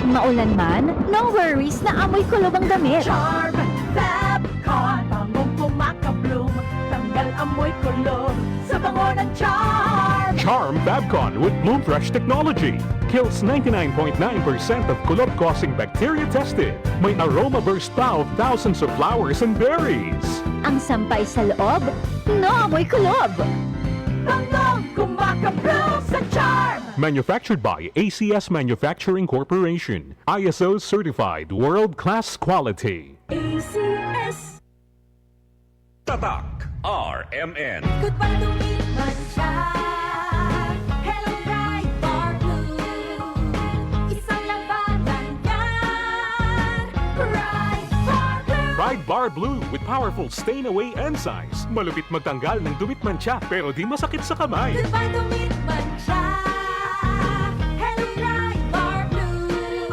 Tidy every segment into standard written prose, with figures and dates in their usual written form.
Maulan man, no worries na amoy kulob ang damit. Charm Fabcon, bangong kumakabloom, tanggal amoy kulob sa bango ng Charm. Charm Babcon with Bloom Fresh technology kills 99.9% of kulob-causing bacteria tested. May aroma burst pa of thousands of flowers and berries. Ang sampay sa loob, no amoy kulob. Bangong kumakabloom sa Charm. Manufactured by ACS Manufacturing Corporation. ISO certified world-class quality. ACS. Tatak RMN. Goodbye to me, Mancha. Hello, bright bar blue. Isang labanan yan. Bright bar blue. Pride Bar Blue with powerful stain-away enzymes. Malupit magtanggal ng dumit mancha pero di masakit sa kamay. Goodbye to me, Mancha. Hello, bright bar blue.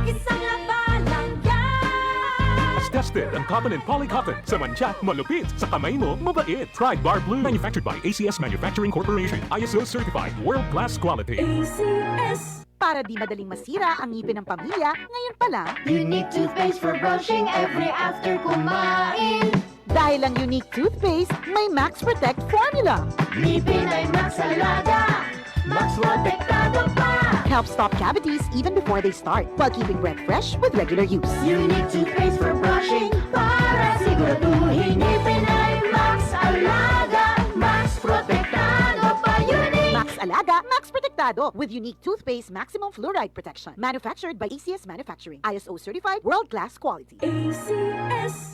Isang labanan yan. As tested ang cotton and polycotton. Sa mancha, malupit. Sa kamay mo, mabait. Pride Bar Blue. Manufactured by ACS Manufacturing Corporation. ISO certified world-class quality. ACS. Para di madaling masira ang ngipin ng pamilya, ngayon pa lang, Unique toothpaste for brushing every after kumain. dahil ang unique toothpaste, may Max Protect formula. Ngipin ay Max Alaga, Max Protektado pa. Helps stop cavities even before they start, while keeping breath fresh with regular use. Unique toothpaste for brushing para siguraduhin ngipin ay Max Alaga, Max Protektado pa. Unique. Max Alaga, Max Protectado with unique toothpaste maximum fluoride protection. Manufactured by ACS Manufacturing. ISO certified world-class quality. ACS.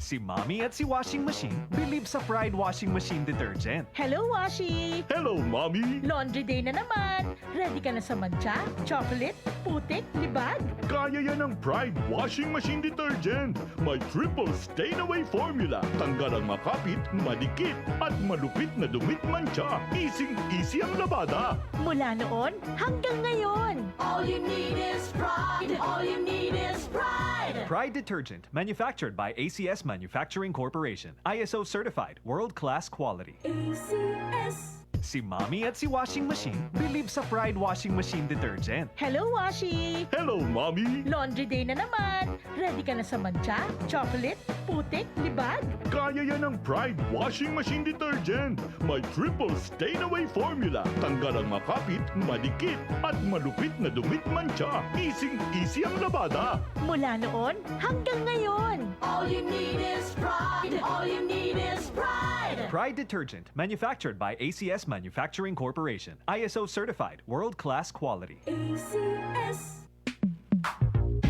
Si Mommy at si Washing Machine believe sa Pride Washing Machine Detergent. Hello, Washi! Hello, Mommy! Laundry day na naman! Ready ka na sa mancha, chocolate, putik, libag? Kaya yan ang Pride Washing Machine Detergent. May triple stain-away formula. Tanggal ang makapit, madikit, at malupit na dumit mancha. Easy ang labada. Mula noon hanggang ngayon! All you need is pride. All you need is pride. Pride Detergent, manufactured by ACS Manufacturing Corporation. ISO certified, world-class quality. ACS. Si Mommy at si Washing Machine believe sa Pride Washing Machine Detergent. Hello, Washi! Hello, Mommy! Laundry day na naman! Ready ka na sa mancha, chocolate, putik, libag? Kaya yan ang Pride Washing Machine Detergent. May triple stain-away formula. Tanggal ang makapit, madikit, at malupit na dumit mancha. Easy ang labada. Mula noon hanggang ngayon! All you need is pride. All you need is pride. Pride Detergent, manufactured by ACS Manufacturing Corporation. ISO certified, world-class quality. ACS.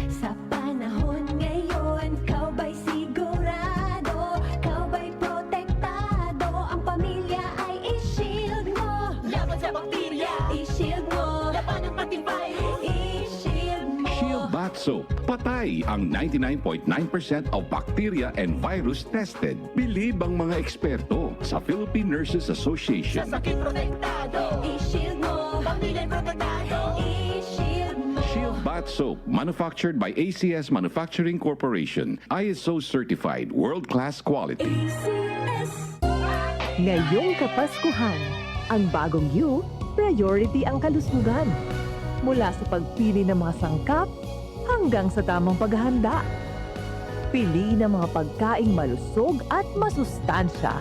Sa panahon ngayon, kau ba'y sigurado? Kau ba'y protektado? Ang pamilya ay i-shield mo. Laban sa bakterya. I-shield mo. Laban ng matibay. I-shield mo. Shield Bath Soap. Patay ang 99.9% of bacteria and virus tested. Believe ang mga eksperto sa Philippine Nurses Sa Association. sakit protektado. I-shield mo. Pamilya'y protektado. I-shield mo. Shield Bath Soap, manufactured by ACS Manufacturing Corporation. ISO certified, world-class quality. ACS. Ngayong Kapaskuhan, ang bagong you, priority ang kalusugan. Mula sa pagpili ng mga sangkap hanggang sa tamang paghahanda. Piliin ang mga pagkaing malusog at masustansya.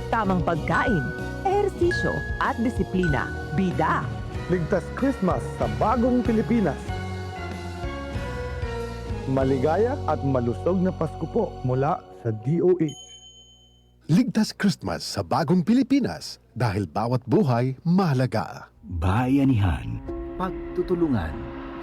Tamang pagkain, ehersisyo at disiplina. Bida! Ligtas Christmas sa bagong Pilipinas. Maligaya at malusog na Pasko po mula sa DOH. Ligtas Christmas sa bagong Pilipinas dahil bawat buhay mahalaga. Bayanihan, pagtutulungan,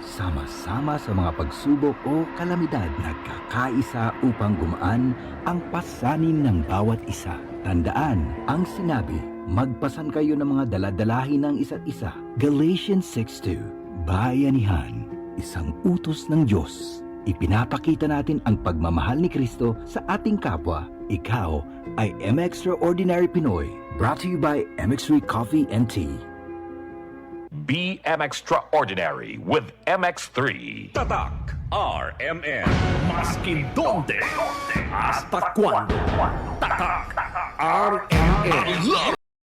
sama-sama sa mga pagsubok o kalamidad, nagkakaisa upang gumaan ang pasanin ng bawat isa. Tandaan ang sinabi, magpasan kayo ng mga daladalahin ng isa't isa. Galatians 6:2. Bayanihan, isang utos ng Diyos. Ipinapakita natin ang pagmamahal ni Kristo sa ating kapwa. Ikaw ay M-Extraordinary Pinoy. Brought to you by MX3 Coffee and Tea. Be Extraordinary with MX3. Tatak RMN. Maskin donde, hasta cuando. Tatak RMN.